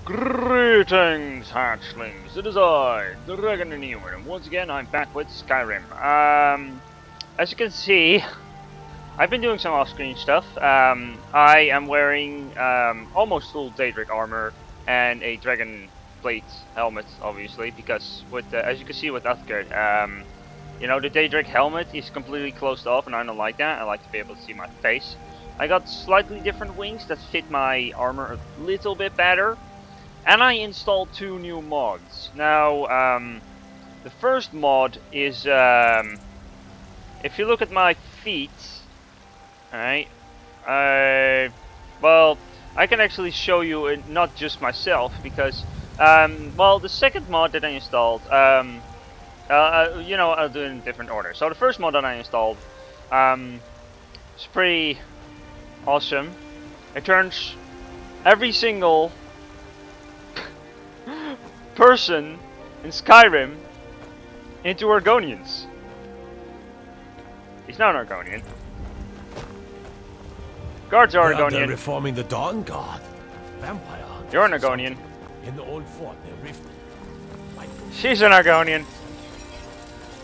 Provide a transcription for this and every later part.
Greetings, hatchlings! It is I, the dragoninahuman, and once again I'm back with Skyrim. As you can see, I've been doing some off-screen stuff. I am wearing almost full Daedric armor and a dragon plate helmet, obviously, because with as you can see with Uthgard, you know, the Daedric helmet is completely closed off, and I don't like that. I like to be able to see my face. I got slightly different wings that fit my armor a little bit better. And I installed two new mods. Now, the first mod is, if you look at my feet, alright, well, I can actually show you not just myself, because, well, the second mod that I installed, you know, I'll do it in different order. So the first mod that I installed, is pretty awesome. It turns every single person in Skyrim into Argonians. He's not an Argonian. Guards are Argonian. They're reforming the Dawn Guard. Vampire hunters. You're an Argonian. In the old fort near Rift. She's an Argonian.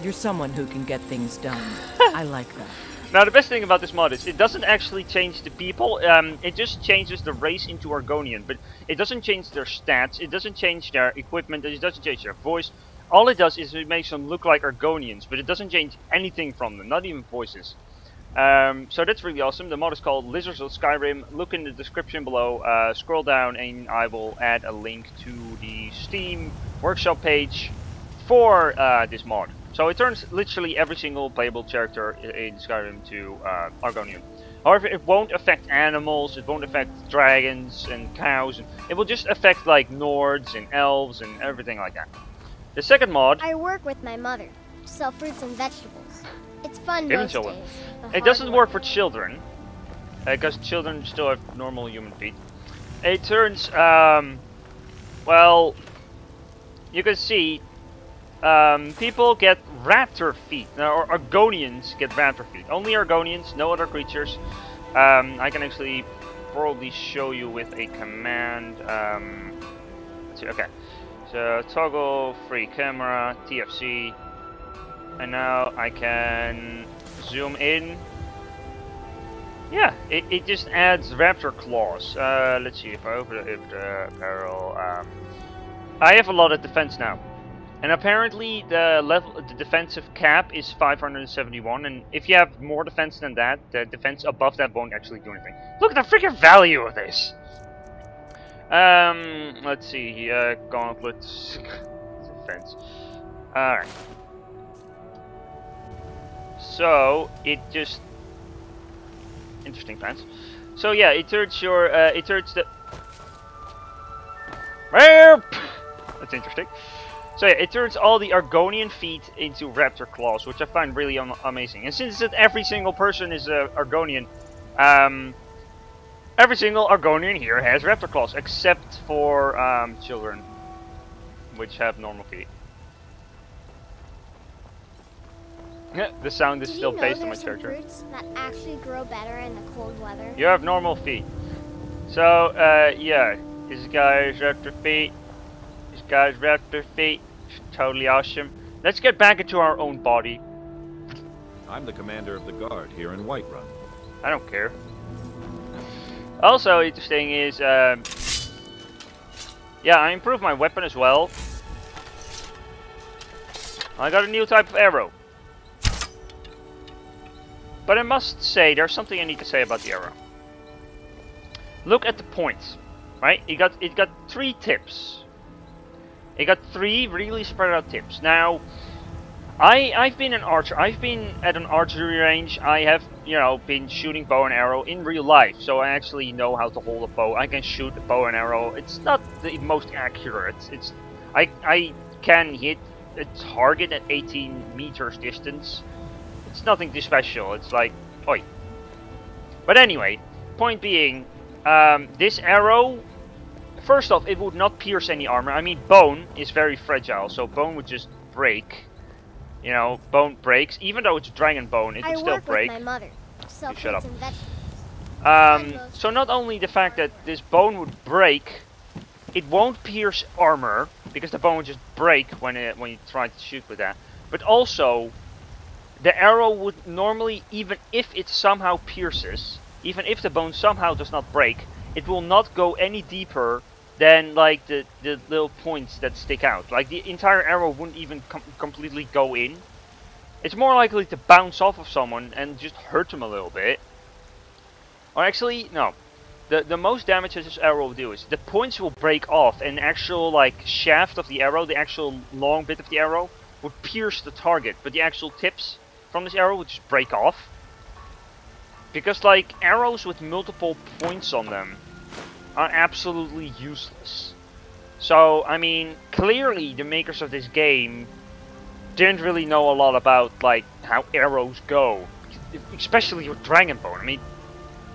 You're someone who can get things done. I like that. Now the best thing about this mod is it doesn't actually change the people, it just changes the race into Argonian, but it doesn't change their stats, it doesn't change their equipment, it doesn't change their voice. All it does is it makes them look like Argonians, but it doesn't change anything from them, not even voices. So that's really awesome. The mod is called Lizards of Skyrim. Look in the description below, scroll down and I will add a link to the Steam workshop page for this mod. So it turns literally every single playable character in Skyrim to Argonian. However, it won't affect animals, it won't affect dragons and cows. It will just affect like Nords and elves and everything like that. The second mod... I work with my mother to sell fruits and vegetables. It's fun Even most children. days. It doesn't work for children, because children still have normal human feet. It turns, well, you can see, people get Raptor feet, or Argonians get Raptor feet. Only Argonians, no other creatures. I can actually probably show you with a command. Let's see, okay. So toggle free camera, TFC, and now I can zoom in. Yeah, it just adds Raptor claws. Let's see if I open the barrel. I have a lot of defense now. And apparently the defensive cap is 571, and if you have more defense than that, the defense above that won't actually do anything. Look at the freaking value of this! Let's see, gauntlets, defense. Alright. So, it just... Interesting plans. So yeah, it turns your, it turns the... That's interesting. So yeah, it turns all the Argonian feet into Raptor claws, which I find really amazing. And since every single person is Argonian, every single Argonian here has Raptor claws, except for children, which have normal feet. Yeah, the sound is still based on my character. Fruits that actually grow better in the cold weather? You have normal feet. So yeah, this guy's Raptor feet. This guy's Raptor feet. Totally awesome. Let's get back into our own body. I'm the commander of the guard here in Whiterun. I don't care. Also interesting is, yeah, I improved my weapon as well. I got a new type of arrow. But I must say, there's something I need to say about the arrow. Look at the points, right? It got 3 tips. It got 3 really spread out tips. Now, I've been an archer. I've been at an archery range. I have, you know, been shooting bow and arrow in real life. So I actually know how to hold a bow. I can shoot a bow and arrow. It's not the most accurate. I can hit a target at 18 meters distance. It's nothing too special. It's like, oi. But anyway, point being, this arrow... First off, it would not pierce any armor. I mean, bone is very fragile, so bone would just break. You know, bone breaks. Even though it's dragon bone, it would still break. With my mother. You shut up. So not only the fact that this bone would break, it won't pierce armor because the bone will just break when you try to shoot with that. But also, the arrow would normally, even if it somehow pierces, even if the bone somehow does not break, it will not go any deeper than like the little points that stick out. Like the entire arrow wouldn't even completely go in. It's more likely to bounce off of someone and just hurt them a little bit. Or actually, no. The most damage that this arrow will do is the points will break off, and the actual like shaft of the arrow, the actual long bit of the arrow, would pierce the target, but the actual tips from this arrow would just break off. Because like arrows with multiple points on them are absolutely useless. So I mean, clearly the makers of this game didn't really know a lot about like how arrows go, especially with Dragonborn. I mean,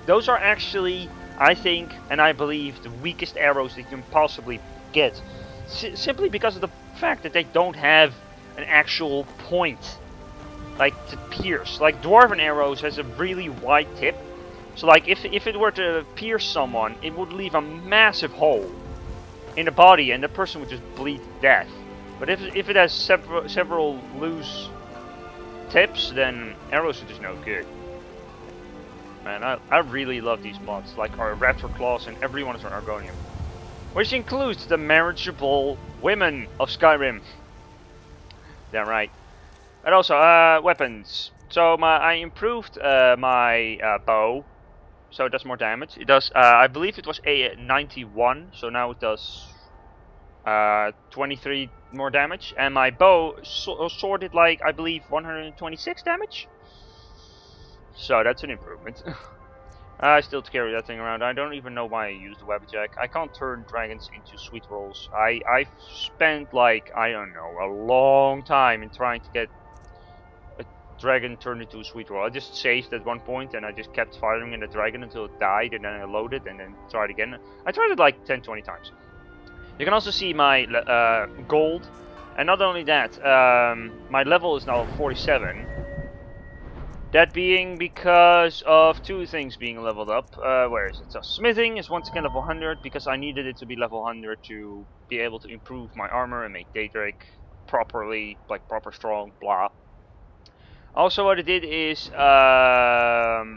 those are actually, I think, and I believe, the weakest arrows that you can possibly get. Simply because of the fact that they don't have an actual point, like, to pierce. Like, Dwarven arrows has a really wide tip. So, like, if it were to pierce someone, it would leave a massive hole in the body, and the person would just bleed to death. But if it has several loose tips, then arrows are just no good. Man, I really love these mods, like our Raptor claws, and everyone is an Argonian. Which includes the marriageable women of Skyrim. Damn right. And also, weapons. So I improved my bow, so it does more damage. It does, I believe it was a 91, so now it does 23 more damage. And my bow sorted like, I believe, 126 damage. So that's an improvement. I still carry that thing around. I don't even know why I use the Webjack. I can't turn dragons into sweet rolls. I've spent like, I don't know, a long time in trying to get a dragon turned into a sweet roll. I just saved at one point and I just kept firing at the dragon until it died, and then I loaded and then tried again. I tried it like 10-20 times. You can also see my gold, and not only that, my level is now 47. That being because of two things being leveled up. Where is it? So smithing is once again level 100, because I needed it to be level 100 to be able to improve my armor and make Daedric properly, like proper strong, blah. Also what I did is, I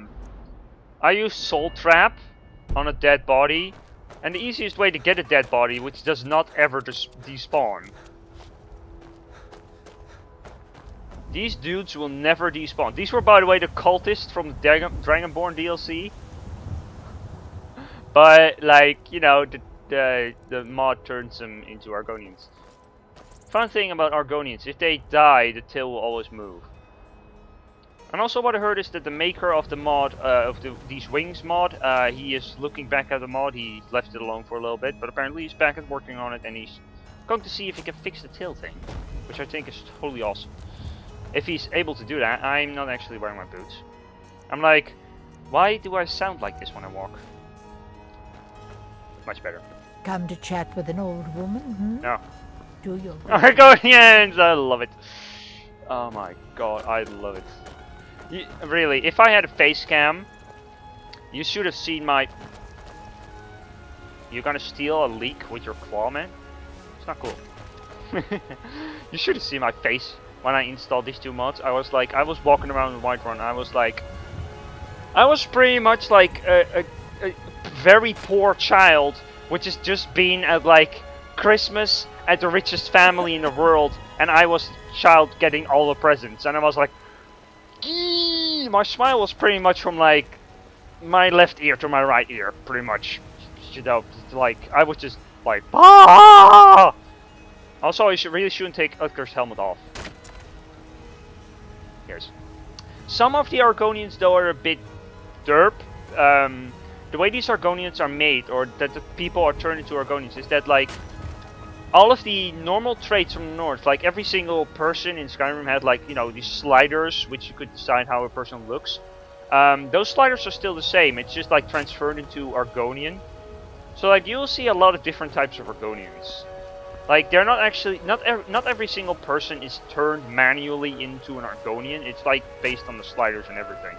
used Soul Trap on a dead body. And the easiest way to get a dead body, which does not ever despawn. These dudes will never despawn. These were, by the way, the cultists from the Dragonborn DLC. But, like, you know, the mod turns them into Argonians. Fun thing about Argonians, if they die, the tail will always move. And also what I heard is that the maker of the mod, these wings mod, he is looking back at the mod. He left it alone for a little bit, but apparently he's back at working on it, and he's going to see if he can fix the tail thing. Which I think is totally awesome. If he's able to do that. I'm not actually wearing my boots. I'm like, why do I sound like this when I walk? Much better. Come to chat with an old woman, hmm? No. Do your Argonians! I love it. Oh my god, I love it. Really, if I had a face cam, you should have seen my... You're gonna steal a leak with your claw, man? It's not cool. You should have seen my face when I installed these two mods. I was walking around in Whiterun. I was pretty much like a very poor child, which has just been at like Christmas at the richest family in the world, and I was the child getting all the presents, and I was like, Gee! My smile was pretty much from like my left ear to my right ear, pretty much. You know, like I was just like, ah! Also, I really shouldn't take Utger's helmet off. Some of the Argonians though are a bit derp. The way these Argonians are made, or that the people are turned into Argonians, is that like all of the normal traits from the north, like every single person in Skyrim had like, you know, these sliders which you could decide how a person looks. Those sliders are still the same, it's just like transferred into Argonian. So like you'll see a lot of different types of Argonians. Like, they're not actually, not every single person is turned manually into an Argonian. It's like based on the sliders and everything.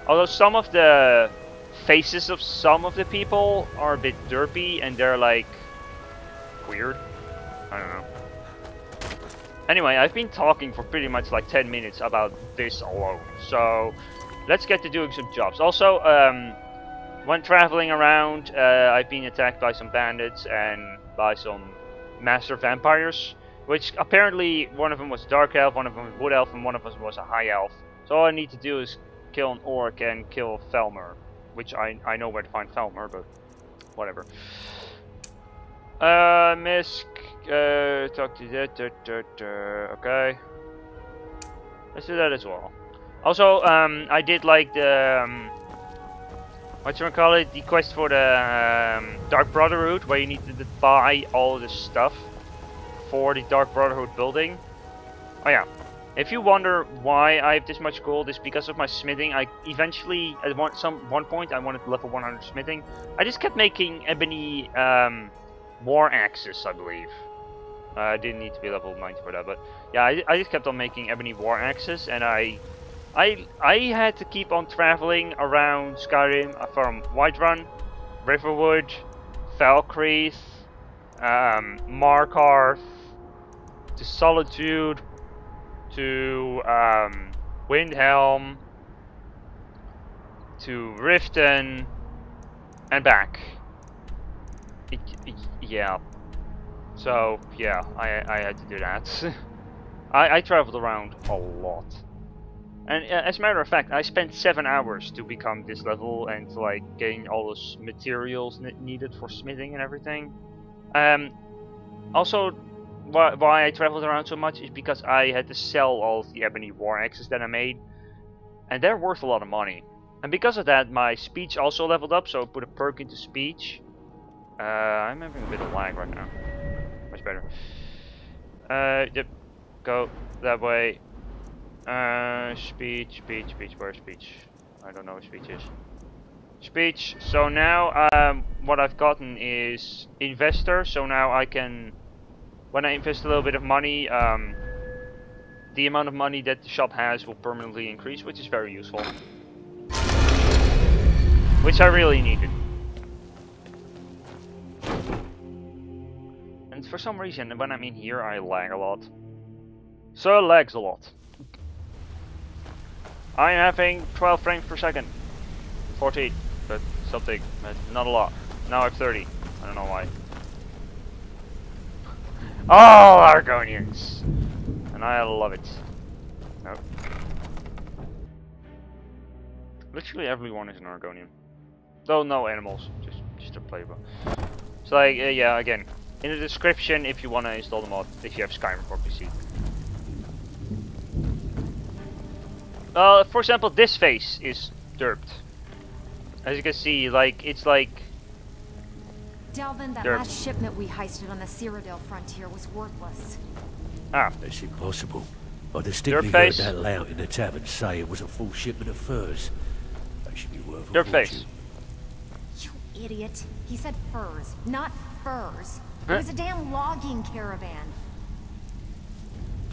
Although some of the faces of some of the people are a bit derpy, and they're like, weird. I don't know. Anyway, I've been talking for pretty much like 10 minutes about this alone. So let's get to doing some jobs. Also, when traveling around, I've been attacked by some bandits and by some master vampires, which apparently one of them was dark elf, one of them was wood elf, and one of them was a high elf. So all I need to do is kill an orc and kill Felmer, which I know where to find Felmer, but whatever. Misk, talk to that, okay. Let's do that as well. Also, I did like the, whatchamacallit, the quest for the Dark Brotherhood, where you need to buy all the stuff for the Dark Brotherhood building. Oh yeah, if you wonder why I have this much gold, it's because of my smithing. I eventually, at one point, I wanted to level 100 smithing. I just kept making ebony, war axes, I believe. I didn't need to be level 90 for that, but yeah, I just kept on making ebony war axes, and I had to keep on traveling around Skyrim from Whiterun, Riverwood, Valkyries, Markarth, to Solitude, to Windhelm, to Riften, and back. Yeah. So yeah, I had to do that. I traveled around a lot, and as a matter of fact, I spent 7 hours to become this level and to like gain all those materials needed for smithing and everything. Also, why I traveled around so much is because I had to sell all of the ebony war axes that I made, and they're worth a lot of money. And because of that, my speech also leveled up, so I put a perk into speech. I'm having a bit of lag right now. Much better. Yep. Go that way. Speech. Where's speech? I don't know what speech is. Speech. So now, what I've gotten is investor. So now I can, when I invest a little bit of money, the amount of money that the shop has will permanently increase, which is very useful. Which I really needed. And for some reason, when I'm in here, I lag a lot. So it lags a lot. I'm having 12 frames per second. 14, but something, but not a lot. Now I have 30. I don't know why. All Argonians! And I love it. Nope. Literally everyone is an Argonian. Though no animals, just a playbook. So like, yeah, again, in the description if you want to install the mod, if you have Skyrim for PC. For example, this face is derped. As you can see, like, it's like... Delvin, that derped. last shipment we heisted on the Cyrodiil frontier was worthless. Ah. That's impossible. I distinctly Dirt heard face. that lout in the tavern say it was a full shipment of furs. They should be worth a Dirt fortune. face. You idiot. He said furs, not furs. Huh? It was a damn logging caravan.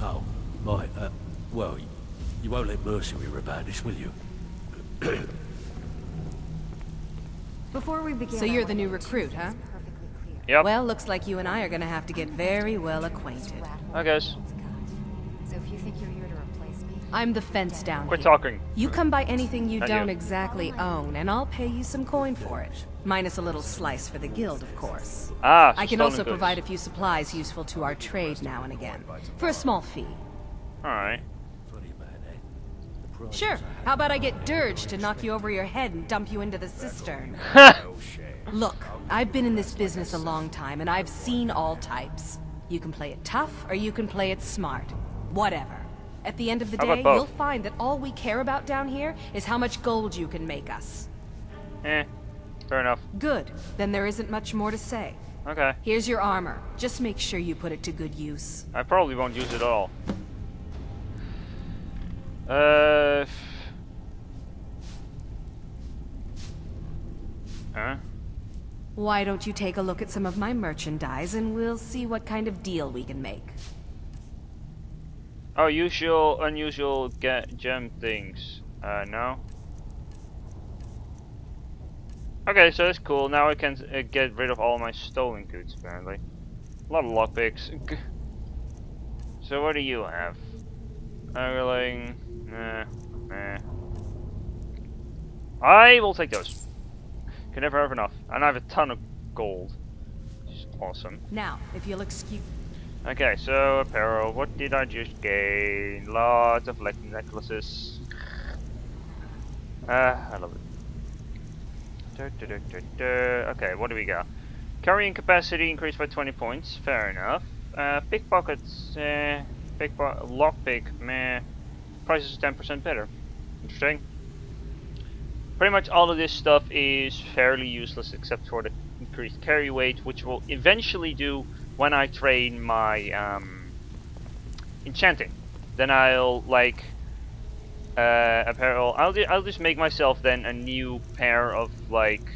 Oh, right, well, you won't let Mercy hear about this, will you? Before we begin, So I you're want the new to make recruit, two huh? things perfectly clear. Yep. Well, looks like you and I are gonna have to get very well acquainted. I guess. So if you think you're here to replace me, I'm the fence down Quit here. talking. You come by anything you Not don't you. exactly own, and I'll pay you some coin for it. Minus a little slice for the guild, of course. Ah, I can stolen also goods. provide a few supplies useful to our trade now and again. For a small fee. Alright. Funny about that. The price Sure. was a How about I get Dirge to knock you over your head and dump you into the cistern? Look, I've been in this business a long time, and I've seen all types. You can play it tough, or you can play it smart. Whatever. At the end of the How about day, both? you'll find that all we care about down here is how much gold you can make us. Fair enough. Good. Then there isn't much more to say. Okay. Here's your armor. Just make sure you put it to good use. I probably won't use it at all. Huh? Why don't you take a look at some of my merchandise, and we'll see what kind of deal we can make. Oh, usual, unusual gem things. No. Okay, so that's cool. Now I can get rid of all my stolen goods, apparently. A lot of lockpicks. So what do you have? Angling. Nah. I will take those. Can never have enough. And I have a ton of gold. Which is awesome. Now, if you'll excuse... Okay, so apparel. What did I just gain? Lots of necklaces. I love it. Okay, what do we got? Carrying capacity increased by 20 points. Fair enough. Pickpockets. Lockpick. Meh. Price is 10% better. Interesting. Pretty much all of this stuff is fairly useless except for the increased carry weight, which will eventually do when I train my enchanting. Then I'll like apparel. I'll just make myself then a new pair of like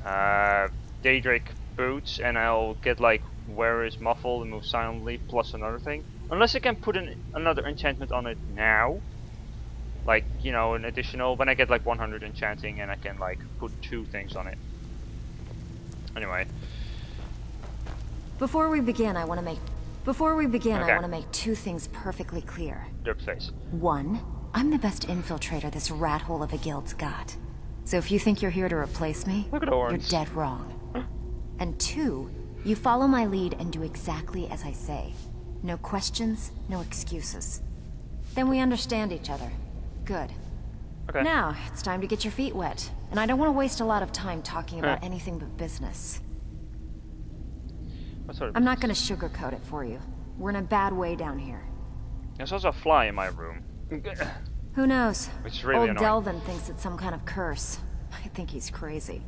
Daedric boots, and I'll get like Where is Muffled and Move Silently plus another thing. Unless I can put another enchantment on it now. Like, you know, an additional, when I get like 100 enchanting and I can like put 2 things on it. Anyway. Before we begin, I want to make Okay. 2 things perfectly clear. Dirt face. 1, I'm the best infiltrator this rat hole of a guild's got. So if you think you're here to replace me, Look at you're horns. dead wrong. And 2, you follow my lead and do exactly as I say. No questions, no excuses. Then we understand each other. Good. Okay. Now, it's time to get your feet wet. And I don't want to waste a lot of time talking about anything but business. What sort of I'm not going to sugarcoat it for you. We're in a bad way down here. There's also a fly in my room. Who knows? Which is really Old annoying. Delvin thinks it's some kind of curse. I think he's crazy.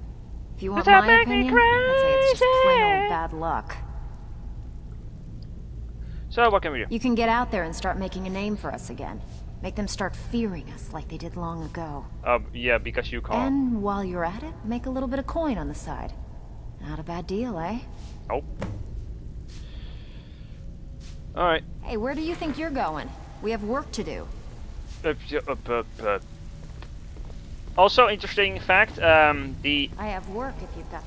If you want Does that my make me opinion, I'd say it's just plain crazy? old bad luck. So what can we do? You can get out there and start making a name for us again. Make them start fearing us like they did long ago. Yeah, because you call. And while you're at it, make a little bit of coin on the side. Not a bad deal, eh? Oh. Alright. Hey, where do you think you're going? We have work to do. Also, interesting fact, the I have work if you've got...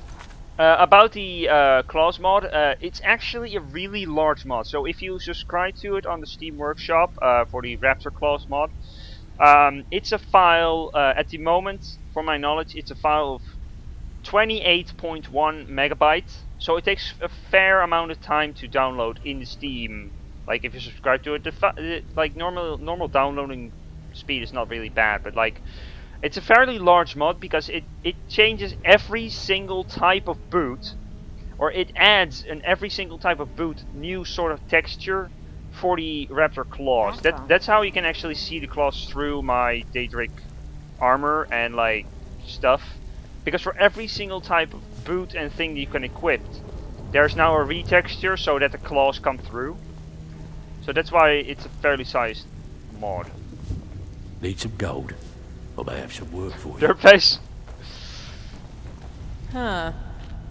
about the claws mod, it's actually a really large mod. So if you subscribe to it on the Steam Workshop for the Raptor claws mod, it's a file, at the moment, from my knowledge, it's a file of 28.1 megabytes. So it takes a fair amount of time to download in the Steam. Like if you subscribe to it, like normal downloading speed is not really bad, but like it's a fairly large mod because it changes every single type of boot, or it adds in every single type of boot new sort of texture for the Raptor claws. That's how you can actually see the claws through my Daedric armor and like stuff. Because for every single type of boot and thing that you can equip, there's now a retexture so that the claws come through. So that's why it's a fairly sized mod. Need some gold? I may have some work for you. Dirt face. Huh.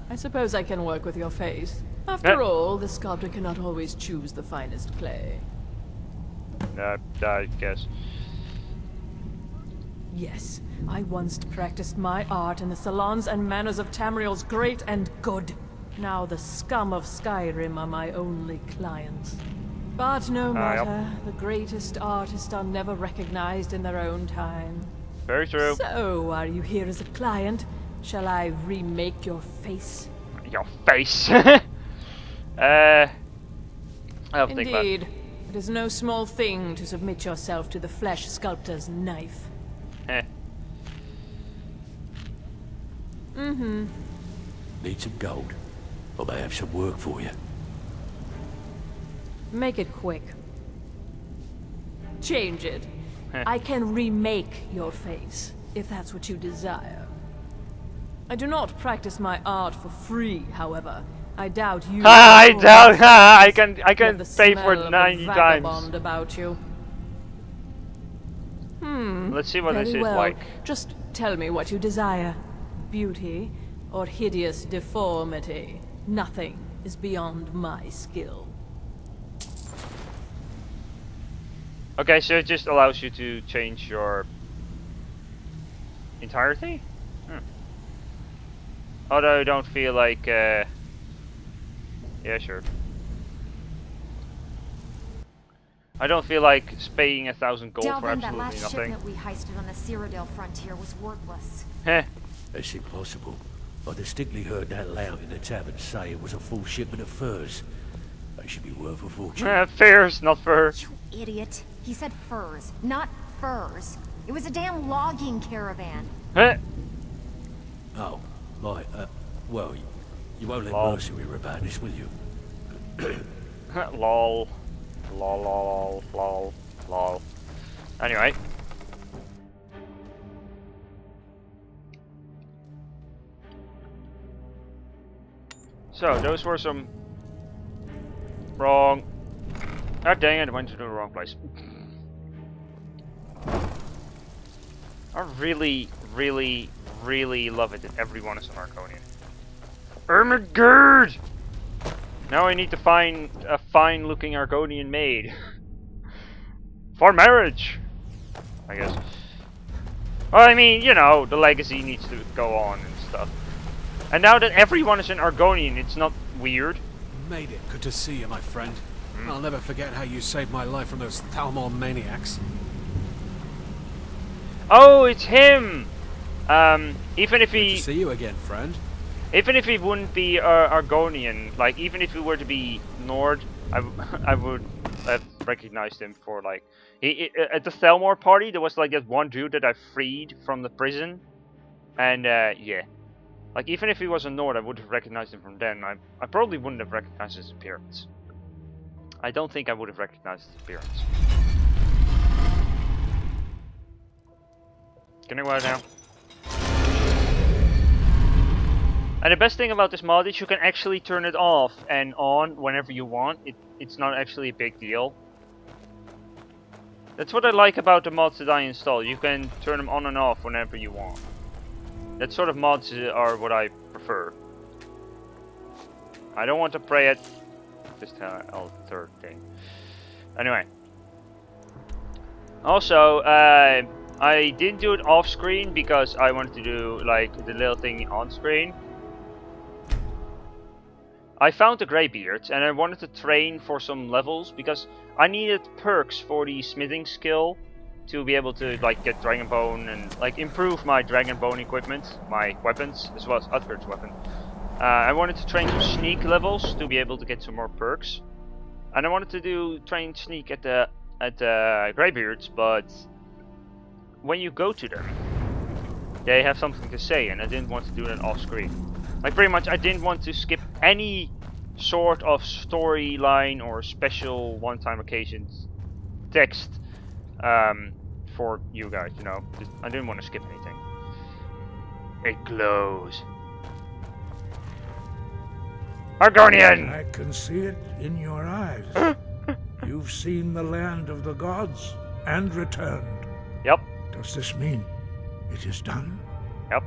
I suppose I can work with your face. After all, the sculptor cannot always choose the finest clay. I guess. Yes, I once practiced my art in the salons and manners of Tamriel's great and good. Now the scum of Skyrim are my only clients. But no matter, the greatest artists are never recognized in their own time. Very true. So, are you here as a client? Shall I remake your face? Your face. I have to think about it. Indeed. It is no small thing to submit yourself to the flesh sculptor's knife. Mm-hmm. Need some gold? I may have some work for you. Make it quick. Change it. I can remake your face, if that's what you desire. I do not practice my art for free, however. I doubt you. I doubt. I can pay for the it 90 times. About you. Let's see what this Very is well. like. Just tell me what you desire. Beauty or hideous deformity. Nothing is beyond my skill. Okay, so it just allows you to change your entirety? Although I don't feel like Yeah, sure. I don't feel like paying 1,000 gold for Delvin, that absolutely last nothing. shipment we heisted on the Cyrodiil frontier was worthless. Heh. That's impossible. I distinctly heard that lout in the tavern say it was a full shipment of furs. They should be worth a fortune. Furs, not fur. You idiot. He said furs, not furs. It was a damn logging caravan. Heh. Oh, right. Well, you won't let Mercy hear about this, will you? Lol. Lol, lol, lol, lol. Anyway. So, those were some... Wrong. Ah, dang it, I went to the wrong place. I really, really, really love it that everyone is an Argonian. Ermagerd! Now I need to find a fine-looking Argonian maid. For marriage! I guess. Well, I mean, you know, the legacy needs to go on and stuff. And now that everyone is an Argonian, it's not weird. Made it. Good to see you, my friend. I'll never forget how you saved my life from those Thalmor maniacs. Oh, it's him! Even if Good he... to see you again, friend. Even if he wouldn't be Argonian, like, even if he were to be Nord, I would have recognized him for, like... at the Thalmor party, there was, like, that one dude that I freed from the prison. And, yeah. Like, even if he was a Nord, I would have recognized him from then. I probably wouldn't have recognized his appearance. I don't think I would have recognized his appearance. Can I go out now? And the best thing about this mod is you can actually turn it off and on whenever you want. It's not actually a big deal. That's what I like about the mods that I install. You can turn them on and off whenever you want. That sort of mods are what I prefer. I don't want to pray at this third thing. Anyway. Also, I didn't do it off screen because I wanted to do like the little thing on screen. I found the Greybeards and I wanted to train for some levels because I needed perks for the smithing skill to be able to like get Dragonbone and like improve my Dragonbone equipment, my weapons, as well as Utgard's weapon. I wanted to train some sneak levels to be able to get some more perks, and I wanted to train sneak at the Greybeards, but when you go to them, they have something to say, and I didn't want to do that off screen. Like pretty much, I didn't want to skip any sort of storyline or special one-time occasions text. For you guys, you know, I didn't want to skip anything. It glows. Argonian! I can see it in your eyes. You've seen the land of the gods and returned. Yep. Does this mean it is done? Yep.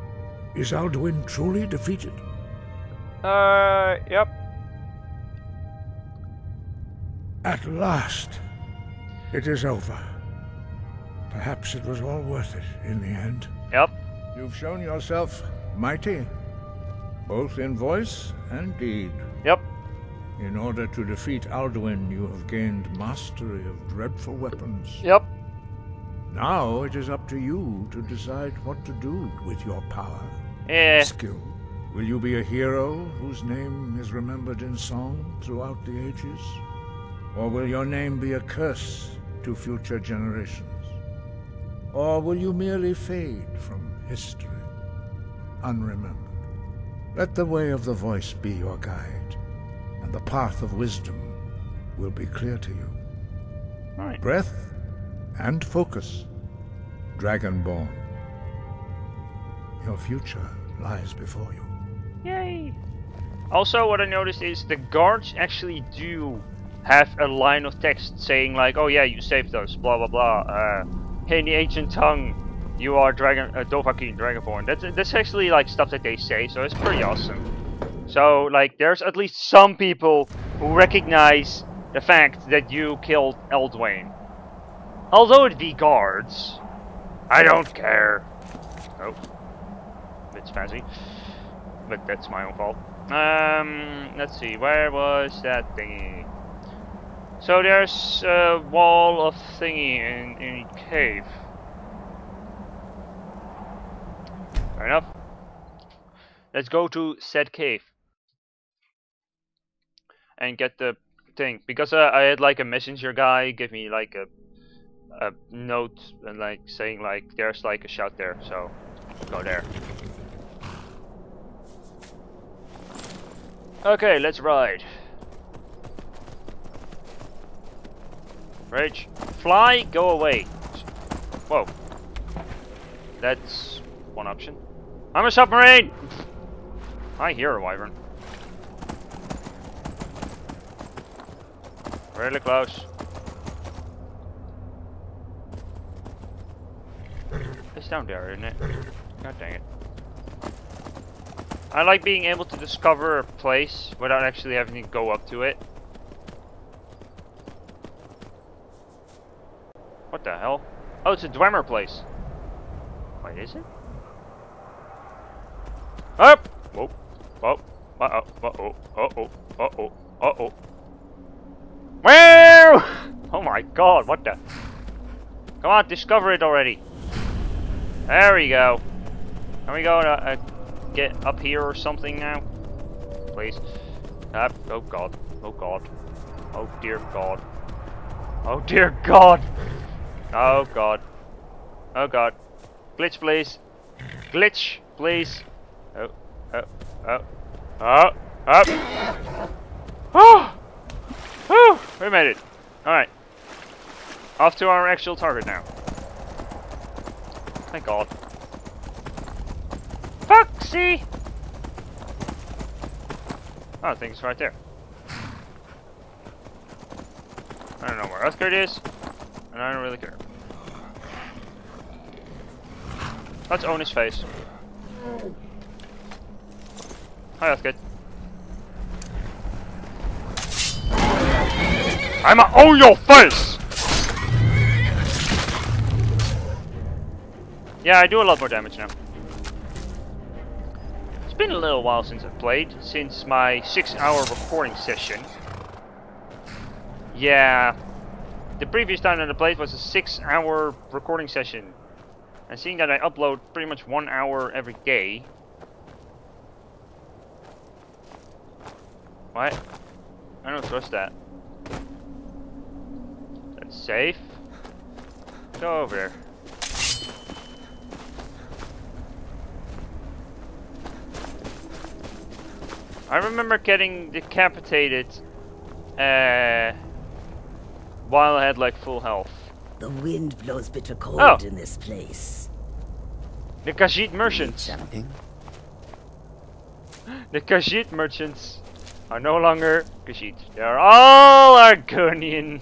Is Alduin truly defeated? Yep. At last, it is over. Perhaps it was all worth it in the end. Yep. You've shown yourself mighty, both in voice and deed. Yep. In order to defeat Alduin, you have gained mastery of dreadful weapons. Yep. Now it is up to you to decide what to do with your power and skill. Will you be a hero whose name is remembered in song throughout the ages? Or will your name be a curse to future generations? Or will you merely fade from history, unremembered? Let the way of the voice be your guide, and the path of wisdom will be clear to you. Right. Breath and focus, Dragonborn. Your future lies before you. Yay! Also, what I noticed is the guards actually do have a line of text saying like, "Oh yeah, you saved us," blah blah blah. In the ancient tongue, you are Dovahkiin Dragonborn. That's actually like stuff that they say, so it's pretty awesome. So like, there's at least some people who recognize the fact that you killed Elduin. Although it be guards, I don't care. Oh, it's fancy, but that's my own fault. Let's see, where was that thingy? So there's a wall of thingy in cave. Fair enough. Let's go to said cave and get the thing, because I had like a messenger guy give me like a note and like saying like there's like a shout there, so go there. Okay, let's ride. Rage. Fly, go away. Whoa. That's one option. I'm a submarine! I hear a wyvern. Really close. It's down there, isn't it? God dang it. I like being able to discover a place without actually having to go up to it. What the hell? Oh, it's a Dwemer place. Wait, is it? Up! Whoa. Whoa. Uh-oh. Uh-oh. Uh-oh. Uh-oh. Uh-oh. Wow! Oh my god, what the? Come on, discover it already. There we go. Can we go get up here or something now? Please. Up. Oh god. Oh god. Oh dear god. Oh dear god. Oh god. Oh god. Glitch please. Glitch please. Oh. Oh. Oh. Oh. Up. Oh. Whew, we made it. Alright. Off to our actual target now. Thank god. Foxy! Oh, I think it's right there. I don't know where Uthgard is, and I don't really care. Let's own his face. Hi, Uthgard. I'ma own your face! Yeah, I do a lot more damage now. It's been a little while since I've played, since my 6-hour recording session. Yeah, the previous time that I played was a 6-hour recording session. And seeing that I upload pretty much 1 hour every day. What? I don't trust that. That's safe. Go over there. I remember getting decapitated while I had like full health. The wind blows bitter cold in this place. The Khajiit merchants. Something? The Khajiit merchants are no longer Khajiit. They are all Argonian.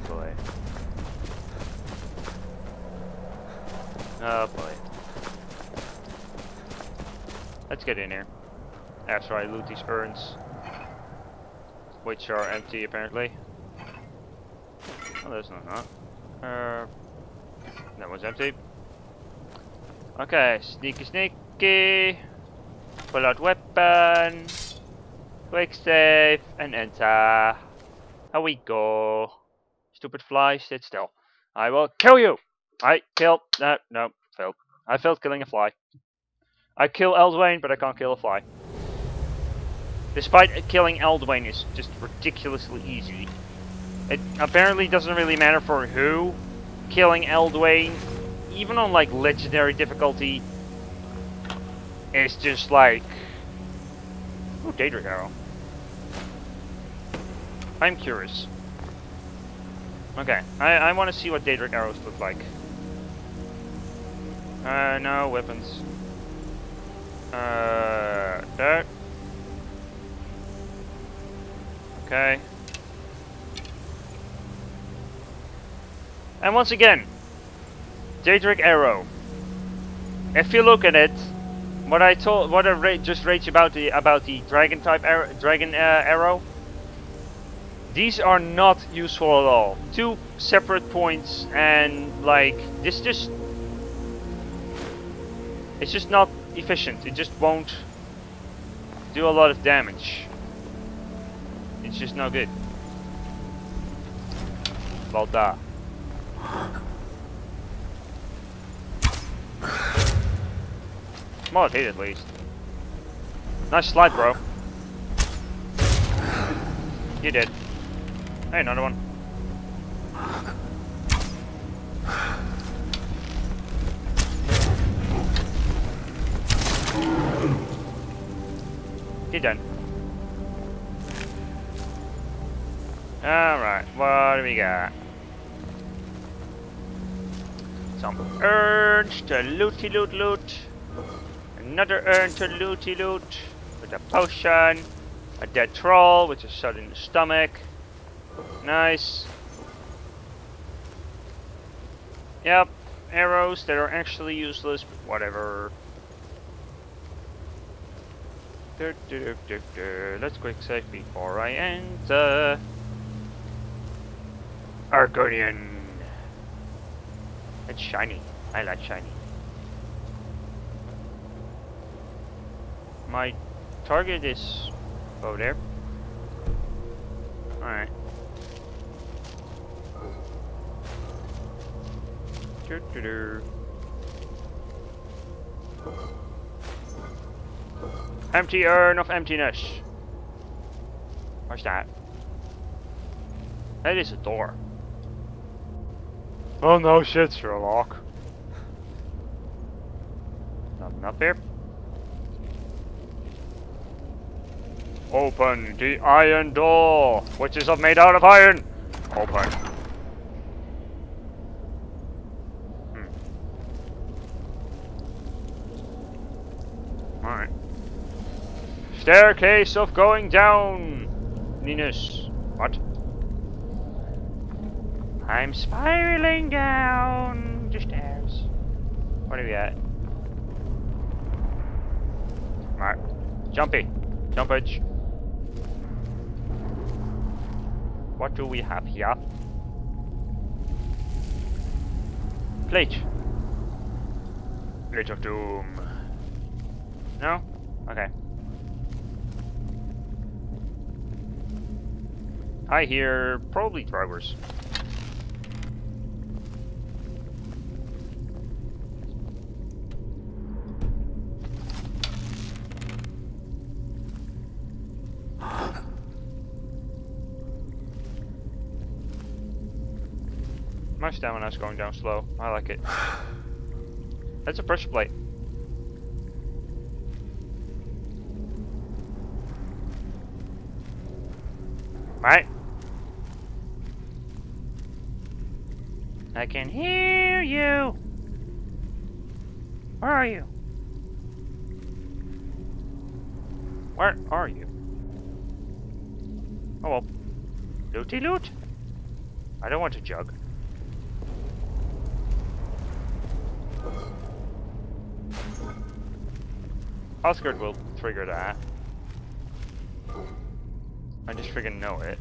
Boy. Oh boy. Let's get in here. After I loot these urns. Which are empty apparently. Oh, there's not. That one's empty. Okay, sneaky sneaky. Pull out weapon. Quick save and enter. Here we go. Stupid fly, sit still. I will kill you! I killed. No, failed. I failed killing a fly. I kill Eldwain, but I can't kill a fly. Despite killing Eldwain is just ridiculously easy. It apparently doesn't really matter for who. Killing Eldwain, even on like legendary difficulty, is just like... Ooh, Daedric Arrow. I'm curious. Okay, I want to see what Daedric Arrows look like. No weapons. There. Okay. And once again, Daedric Arrow. If you look at it, what I just raged about the dragon type arrow. These are not useful at all. Two separate points, and like this just It's just not efficient. It just won't do a lot of damage. It's just not good. About that. Small hit at least. Nice slide, bro. You did. Hey, another one. You're done. Alright, what do we got? Some urns to looty loot loot. Another urn to looty loot. With a potion. A dead troll, which is shot in the stomach. Nice. Yep, arrows that are actually useless, but whatever. Let's quick save before I enter. Argonian. It's shiny. I like shiny. My target is over there. Alright. Empty urn of emptiness. What's that? That is a door. Oh no shit, Sherlock. Nothing up here. Open the iron door, which is made out of iron. Open. Alright. Staircase of going down. Ninus. What? I'm spiraling down the stairs. What are we at? Alright. Jumpy. Jumpage. What do we have here? Plate. Plate of Doom. No? Okay. I hear probably drivers. My stamina's going down slow. I like it. That's a pressure plate. Right? I can hear you. Where are you? Where are you? Oh well. Looty loot? I don't want to jug. Oscar will trigger that. I just freaking know it.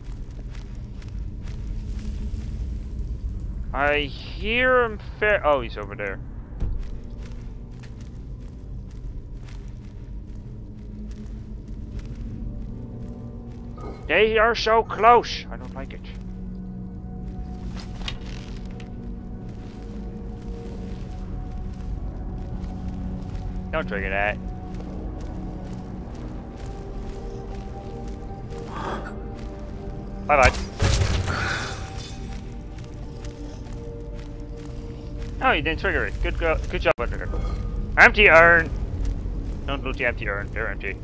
I hear him oh, he's over there. They are so close. I don't like it. Don't trigger that. Bye bye. Oh, you didn't trigger it. Good job, Trigger. Empty urn. Don't loot the empty urn. They're empty.